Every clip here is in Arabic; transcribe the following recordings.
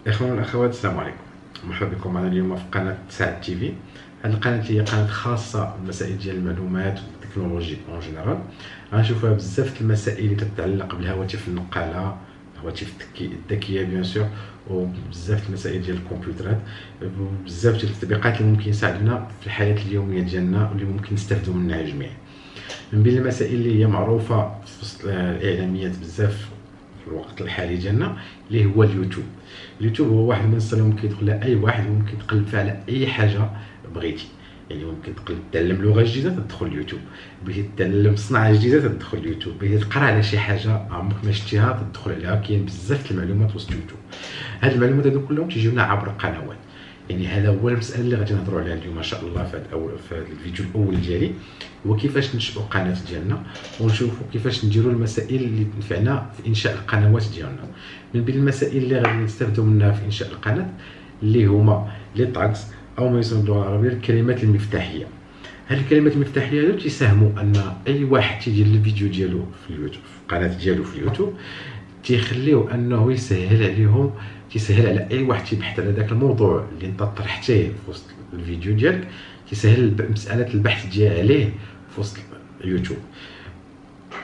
إخواني والأخوات، السلام عليكم. مرحبا بكم معنا اليوم في قناة سعد تي في. هذه القناة اللي هي قناة خاصة بالمسائل ديال المعلومات والتكنولوجي اون جينيرال. غنشوفوها بزاف المسائل اللي تتعلق بالهواتف النقالة، الهواتف الذكية بيان سور، وبزاف المسائل ديال الكمبيوترات، وبزاف ديال التطبيقات اللي ممكن يساعدونا في الحياة اليومية ديالنا واللي ممكن نستافدوا منها جميعا. من بين المسائل اللي هي معروفة في وسط الإعلاميات بزاف في الوقت الحالي ديالنا اللي هو اليوتيوب. اليوتيوب هو واحد المنصه اللي ممكن يدخل لها اي واحد، ممكن تقلب فيها على اي حاجه بغيتي. يعني ممكن تقلب تعلم لغه جديده تدخل اليوتيوب، بغيتي تتعلم صناعه جديده تدخل اليوتيوب، بغيتي تقرا على شي حاجه عمرك ما شفتيها تدخل عليها. كاين بزاف المعلومات وسط اليوتيوب. هاد المعلومات هادو كلهم تيجيونا عبر قنوات. يعني هذا هو المساله اللي غادي نهضروا عليها اليوم ان شاء الله في هذا الفيديو الاول ديالي، هو كيفاش ننشئوا القناه ديالنا ونشوفوا كيفاش نديروا المسائل اللي تنفعنا في انشاء القنوات ديالنا. من بين المسائل اللي غادي نستافدوا منها في انشاء القناه اللي هما لي تاكس، او ما يسمى باللغه العربيه الكلمات المفتاحيه. هاد الكلمات المفتاحيه هادو تيساهموا ان اي واحد تيدير الفيديو ديالو في اليوتيوب، في القناه ديالو في اليوتيوب، تيخليو انه يسهل عليهم، تيسهل على اي واحد تيبحث على ذاك الموضوع اللي انت طرحتيه في وسط الفيديو ديالك، تيسهل مساله البحث ديال عليه في وسط اليوتيوب.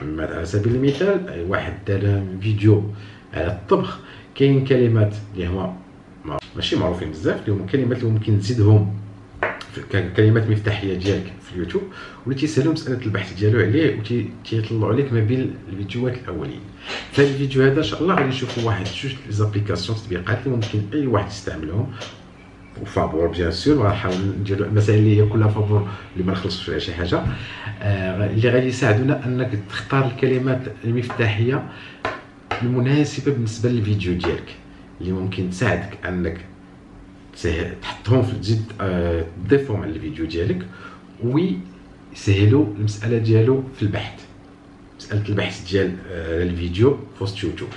على سبيل المثال اي واحد دار فيديو على الطبخ، كاين كلمات اللي هما ماشي معروفين بزاف، اللي هما كلمات اللي ممكن تزيدهم كلمات مفتاحيه ديالك في اليوتيوب، واللي تيسهلوا مساله البحث ديالو عليه وتيطلعوا عليك ما بين الفيديوهات الاولين. في هذا الفيديو هذا ان شاء الله غادي نشوفوا واحد جوج زابليكاسيون، تطبيقات اللي ممكن اي واحد يستعملهم وفابور بيان سور. غنحاول نديروا المسائل اللي هي كلها فابور، اللي ما نخلصش فيها شي حاجه، اللي غادي يساعدونا انك تختار الكلمات المفتاحيه المناسبه بالنسبه للفيديو ديالك، اللي ممكن تساعدك انك تحطهم في تزيد تضيفهم على الفيديو ديالك، ويسهلوا المساله ديالو في البحث، مساله البحث ديال الفيديو في وسط يوتيوب.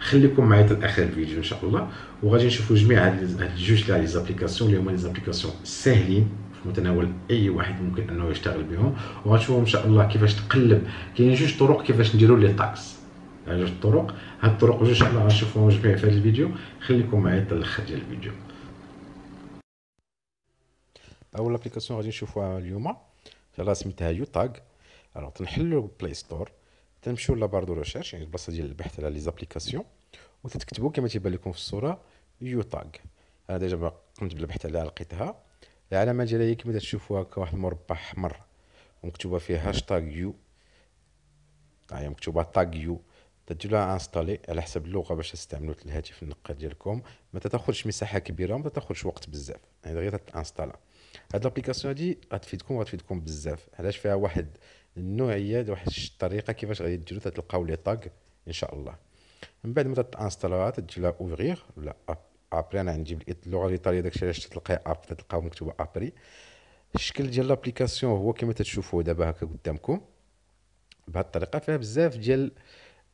خليكم معايا حتى اخر الفيديو ان شاء الله، وغادي نشوفوا جميع هاد الجوج تاع لي زابليكاسيون اللي هما لي زابليكاسيون ساهلين في متناول اي واحد ممكن انه يشتغل بهم. وغنشوفوا ان شاء الله كيفاش تقلب. كاين جوج طرق كيفاش نديروا لي طاكس، جوج طرق. هاد الطرق جوج ان شاء الله غنشوفوهم جميع في هذا الفيديو. خليكم معايا حتى الاخر ديال الفيديو. اول ابليكاسيون غادي نشوفوها اليوم راه سميتها يو تاغ. الوغ تنحلوا بلاي ستور، تنمشيو لابار دو ريشيرش، يعني البلاصه ديال البحث على لي زابليكاسيون، وتكتبوا كما تيبان لكم في الصوره يو تاغ. انا ديجا قمت بالبحث عليها لقيتها. العلامه ديالها هي كما تشوفوها كواحد المربع احمر ومكتوبه فيه هاشتاغ يو، هي مكتوبه تاغ يو. تديروا لها انستالي على حسب اللغه باش تستعملوا الهاتف النقال ديالكم. ما تاخذش مساحه كبيره وما تاخذش وقت بزاف، يعني غير تانستالا. هاد لابليكاسيون هادي غتفيدكم بزاف. علاش؟ فيها واحد النوعيه، واحد الطريقه كيفاش غادي ديروا تلقاو لي طاغ ان شاء الله. من بعد ما تانستالها تدير لها اوفرير ولا ابري. انا عندي اللغه الايطاليه، داكشي علاش تلقاي اب تلقاو مكتوبه ابري. الشكل ديال لابليكاسيون هو كما تشوفوا دابا هكا قدامكم. بهذه الطريقه فيها بزاف ديال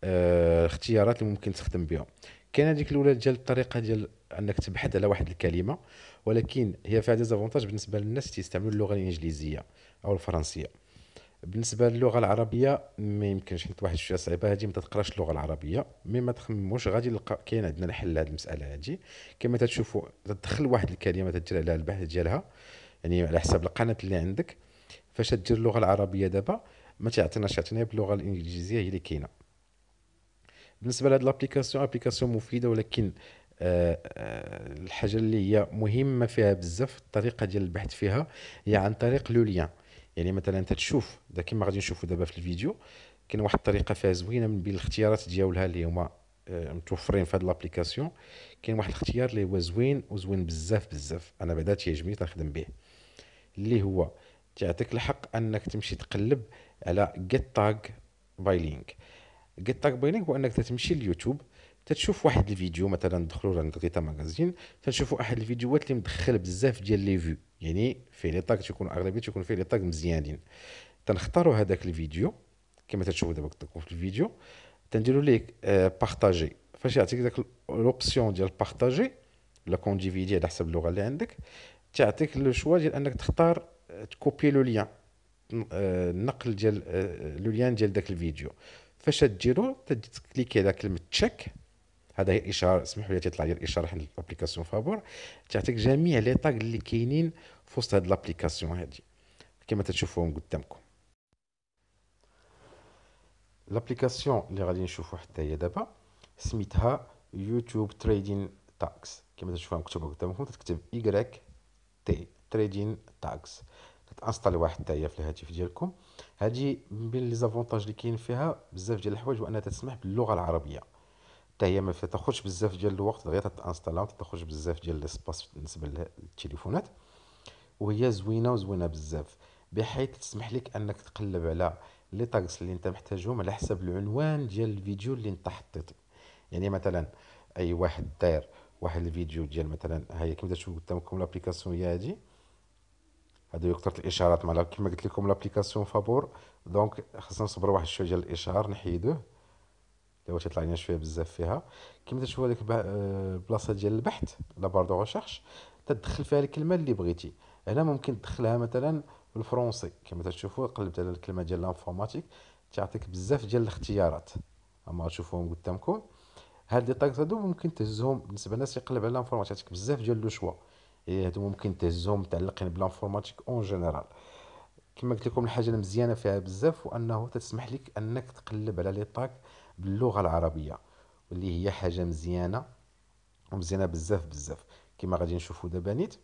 الاختيارات اللي ممكن تخدم بهم. كاين هذيك الاولى ديال الطريقه ديال انك تبحث على واحد الكلمه، ولكن هي فيها ديزافونتاج بالنسبه للناس تيستعملوا اللغه الانجليزيه او الفرنسيه. بالنسبه للغه العربيه ما يمكنش، حيت واحد شويه صعيبه هذه، ما تقراش اللغه العربيه. مي ما تخمموش، غادي نلقى كاين عندنا الحل لهذه المساله هذه. كما تشوفوا تدخل واحد الكلمه تدير عليها البحث ديالها، يعني على حساب القناه اللي عندك. فاش تدير اللغه العربيه دابا ما تعطيناش، تعطينا باللغه الانجليزيه هي اللي كاينه. بالنسبه لهاد لابليكاسيون، ابليكاسيون مفيده، ولكن الحاجه اللي هي مهمه فيها بزاف الطريقه ديال البحث فيها هي عن طريق لو ليان. يعني مثلا انت تشوف كما غادي نشوفوا دابا في الفيديو، كاين واحد الطريقه فيها زوينه من بين الاختيارات ديالها اللي هما متوفرين في هاد لابليكاسيون. كاين واحد الاختيار اللي هو زوين وزوين بزاف بزاف، انا بعدا تيعجبني تنخدم به، اللي هو تعطيك الحق انك تمشي تقلب على جيت تاغ باي لينك. جيت تاغ باي لينك هو انك تمشي لليوتيوب، تتشوف واحد الفيديو. مثلا ندخلوا عند غيتا ماغازين، تنشوفوا احد الفيديوهات اللي مدخل بزاف ديال لي فيو، يعني فيه لي طاغ تيكون اغلبيه تيكون فيه لي طاغ مزيانين. تنختاروا هذاك الفيديو كما تشوفوا دابا قدامكم في الفيديو، تنديروا ليه بارطاجي. فاش يعطيك داك لوبسيون ديال بارطاجي ولا كونديفيدي على حسب اللغه اللي عندك، تعطيك لو شوا ديال انك تختار تكوبي لو ليان، النقل ديال لو ليان ديال داك الفيديو. فاش تديرو تكليكي على كلمه تشيك، هذا هي الاشاره، اسمحوا لي تطلع لي الاشاره حل الابليكاسيون فابور، تعطيك جميع لي طاق اللي كاينين في وسط هاد الابليكاسيون هادي كما تشوفوهم قدامكم. الابليكاسيون اللي غادي نشوفو حتى هي دابا سميتها يوتيوب تريدين تاكس، كما تشوفوها مكتوبه قدامكم، تكتب اي تي تريدين تاكس، تانستالي واحد حتى هي في الهاتف ديالكم. هذه من بين لي زافونتاج اللي كاين فيها بزاف ديال الحوايج، وانها تسمح باللغه العربيه حتى هي ما تاخذش بزاف ديال الوقت، دغيا تانستالا ما تاخذش بزاف ديال ليسباس بالنسبه للتليفونات، وهي زوينه وزوينه بزاف، بحيث تسمح لك انك تقلب على لي تاكس اللي انت محتاجهم على حسب العنوان ديال الفيديو اللي انت حطيته. يعني مثلا اي واحد داير واحد الفيديو ديال مثلا، هي كما تشوفوا قدامكم لابليكاسيون هي هذه، هادو هي كثرة الاشارات مع كما قلت لكم لابليكاسيون فابور، دونك خاصنا نصبروا واحد شويه ديال الاشهار نحيدوه اللي هو تيطلع لنا شويه بزاف فيها. كما تشوفوا هذيك البلاصه ديال البحث لا بار دو ريشيرش، تدخل فيها الكلمه اللي بغيتي. هنا ممكن تدخلها مثلا بالفرنسي، كما تشوفوا قلبت على الكلمه ديال لانفورماتيك تعطيك بزاف ديال الاختيارات، اما تشوفوهم قدامكم. هاد لي طاكس هادو ممكن تهزهم بالنسبه للناس يقلب على لانفورماتيك، تعطيك بزاف ديال لو شوا، هادو ممكن تهزهم متعلقين بلانفورماتيك اون جينيرال. كما قلت لكم الحاجه المزيانه فيها بزاف وانه تسمح لك انك تقلب على لي طاك باللغه العربيه، واللي هي حاجه مزيانه ومزيانه بزاف بزاف. كما غادي نشوفوا دابا نيت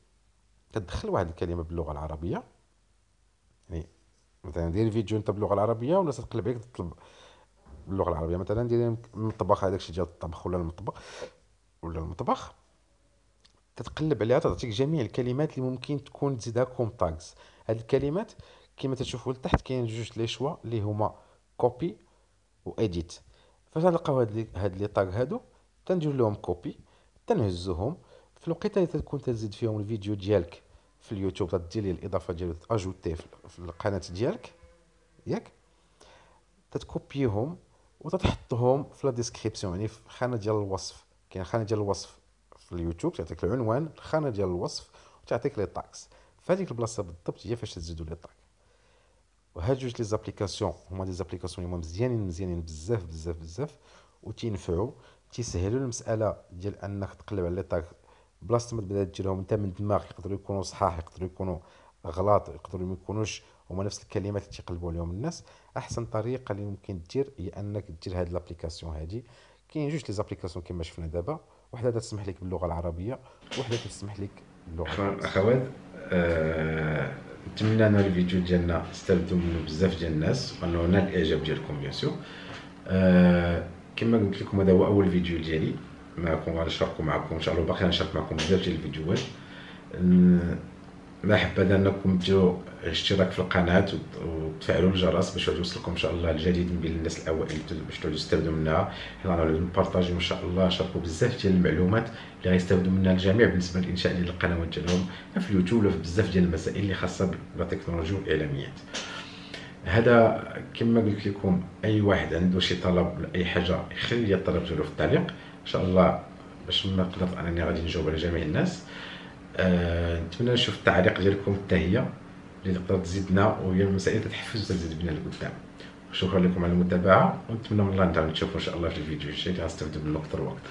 تدخل واحد الكلمه باللغه العربيه، يعني مثلا دير فيديو انت باللغه العربيه والناس تقلب عليك تطلب باللغه العربيه، مثلا دير المطبخ، هذاك الشيء ديال الطبخ ولا المطبخ تتقلب عليها تعطيك جميع الكلمات اللي ممكن تكون تزيدها كوم تاغز. هاد الكلمات كما تشوفوا لتحت كاين جوج لي شوا اللي هما كوبي و اديت. فاش نلقاو هاد لي طاغ هادو تندير لهم كوبي، تنهزوهم في الوقيته اللي تكون تزيد فيهم الفيديو ديالك في اليوتيوب، تدير ليه الاضافه ديالو تاجوتيه في القناه ديالك ياك، تتكوبيهم وتتحطهم في لا ديسكريبسيون، يعني في خانه ديال الوصف. كاين خانه ديال الوصف في اليوتيوب تعطيك العنوان، الخانه ديال الوصف وتعطيك لي طاكس، فهاديك البلاصه بالضبط هي فاش تزيدوا لي طاك. وهاد جوج لي زابليكاسيون هما دي زابليكاسيون اللي هما مزيانين بزاف بزاف بزاف، وتينفعوا تيسهلوا المساله ديال انك تقلب على لي طاك بلاصه ما تبدا ديرهم انت من دماغ. يقدروا يكونوا صحاح، يقدروا يكونوا غلط، يقدروا ما يكونوش هما نفس الكلمات اللي تيقلبوا عليهم الناس. احسن طريقه اللي ممكن دير هي انك دير هاد لابليكاسيون هادي. كاين جوج لي زابليكاسيون كما شفنا دابا، وحده تسمح لك باللغه العربيه وحده تسمح لك باللغه الفرنسيه. اخوات، نتمنى ان الفيديو ديالنا استفدوا منه بزاف ديال الناس، وانه نال الاعجاب ديالكم بيان سور. كما قلت لكم هذا هو اول فيديو ديالي معكم، غنشاركو معكم ان شاء الله، باقي غنشارك معكم بزاف ديال الفيديوهات. ما حبذا انكم ديروا اشتراك في القناه وتفعلوا الجرس باش يوصلكم ان شاء الله الجديد من بين الناس الاوائل باش تعودوا تستافدوا منها. حنا غنوليو نبارطاجيو ان شاء الله، نشاركوا بزاف ديال المعلومات اللي غيستافدوا منها الجميع بالنسبه للانشاء ديال القنوات ديالهم في اليوتيوب ولا في بزاف ديال المسائل اللي خاصه بالتكنولوجيا والاعلاميات. هذا كما قلت لكم اي واحد عنده شي طلب ولا اي حاجه يخلي الطلب ديالو في التعليق ان شاء الله، باش ما نقدر انني غادي نجاوب على جميع الناس. نتمنى نشوف التعليق ديالكم حتى هي اللي تقدر تزيدنا، وهي المسائل تتحفز وتزيد بنا لقدام. شكرا لكم على المتابعه، ونتمنى من الله نتعاود نشوفكم ان شاء الله في الفيديو الجاي اللي غنستافدوا منه اكثر واكثر.